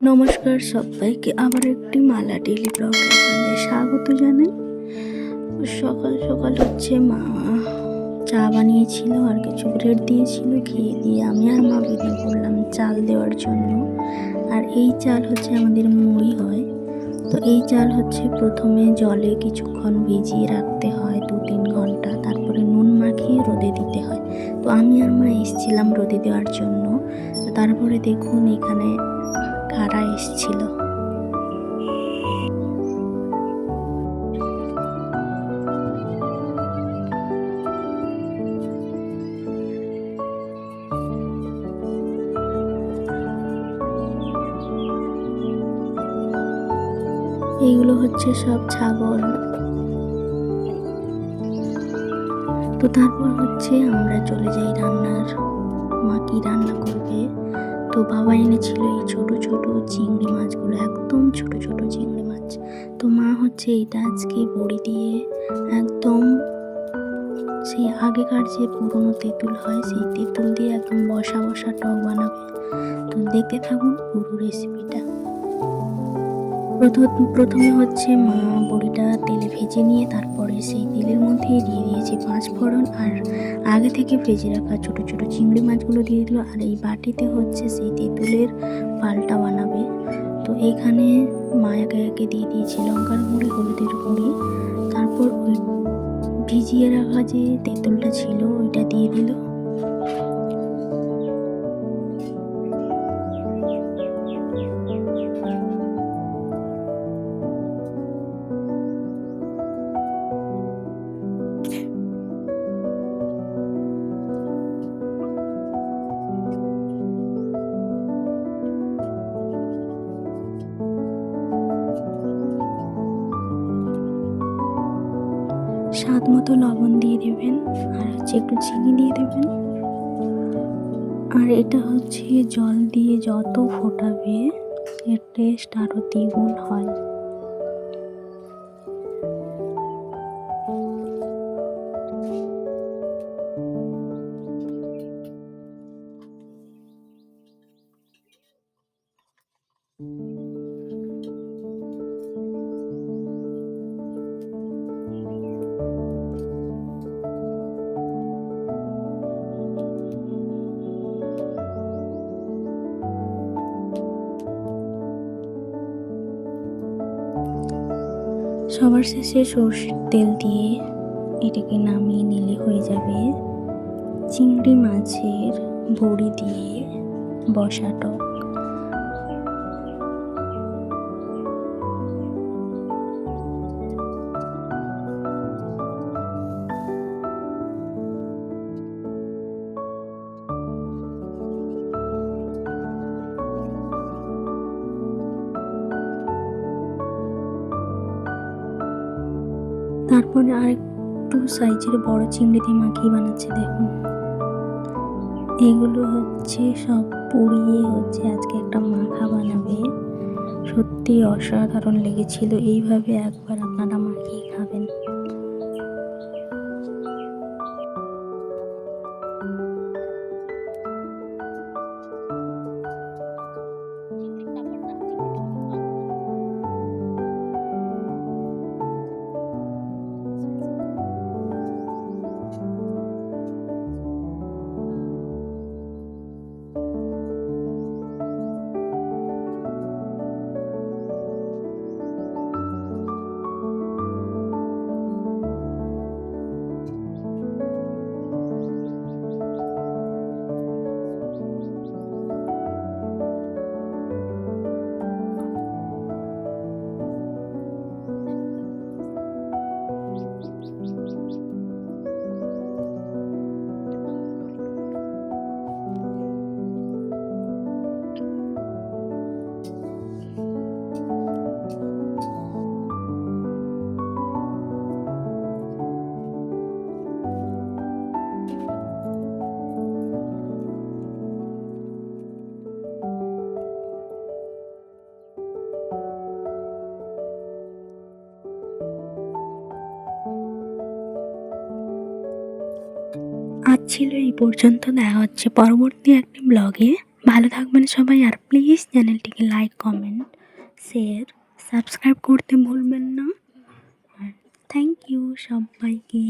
নমস্কার সবাইকে, আবার একটি মালা ডেইলি ব্লগে আপনাদের স্বাগত জানাই। সকাল সকাল মা চা বানিয়েছিল আর কিছু ব্রেড দিয়েছিল, খেয়ে দিয়ে আমি আর মা বেরিয়ে পড়লাম চাল দেওয়ার জন্য। আর এই চাল আমাদের মুড়ি হয়। তো এই চাল প্রথমে জলে কিছুক্ষণ ভিজিয়ে রাখতে হয় 2-3 ঘন্টা, তারপরে নুন মাখিয়ে রোদে দিতে হয়। তো আমি আর মা এসেছিলাম রোদে দেওয়ার জন্য। তারপরে দেখুন এখানে কারা এসেছিল। এইগুলো সব ছাগল। তো তারপর আমরা চলে যাই রান্নার। মা কি রান্না করবে, তো বাবা এনেছিল এই ছোট ছোট চিংড়ি মাছগুলো, একদম ছোট ছোট চিংড়ি মাছ। তো মা এটা আজকে বড়ি দিয়ে একদম সেই আগেকার যে পুরনো তেঁতুল হয় সেই তেঁতুল দিয়ে একদম বসা বসা টক বানাবে। তো দেখতে থাকুন পুরো রেসিপিটা। প্রথমে মা বড়িটা তেলে ভেজে নিয়ে তারপরে সেই তেলের মধ্যেই দিয়ে দিয়েছে 5 ফোড়ন, আর আগে থেকে ভেজে রাখা ছোট ছোট চিংড়ি মাছগুলো দিয়ে দিল। আর এই বাটিতে সেই তেঁতুলের পালটা বানাবে। তো এখানে মা একে একে দিয়ে দিয়েছে লঙ্কার গুঁড়ি, হলুদের গুঁড়ি, তারপর ওই ভিজিয়ে রাখা যে তেঁতুলটা ছিল ওইটা দিয়ে দিল। স্বাদ মতো লবণ দিয়ে দেবেন, আর একটু চিনি দিয়ে দেবেন। আর এটা জল দিয়ে যত ফোটাবে এর টেস্ট আরো দ্বিগুণ হয়। সবার শেষে সরষের তেল দিয়ে এটাকে নামিয়ে নিলে হয়ে যাবে চিংড়ি মাছের বড়ি দিয়ে বসা টক। তারপরে আরেকটু সাইজের বড় চিংড়ি দিয়ে মাখিয়ে বানাচ্ছে। দেখুন এগুলো সব পুড়িয়ে আজকে একটা মাখা বানাবে। সত্যি অসাধারণ লেগেছিল। এইভাবে একবার আপনারা মাখিয়ে খাবেন। আজ ছিল এই পর্যন্ত। দেখা হচ্ছে পরবর্তী একটি ব্লগে। ভালো থাকবেন সবাই, আর প্লিজ চ্যানেলটিকে লাইক, কমেন্ট, শেয়ার, সাবস্ক্রাইব করতে ভুলবেন না। আর থ্যাংক ইউ সবাইকে।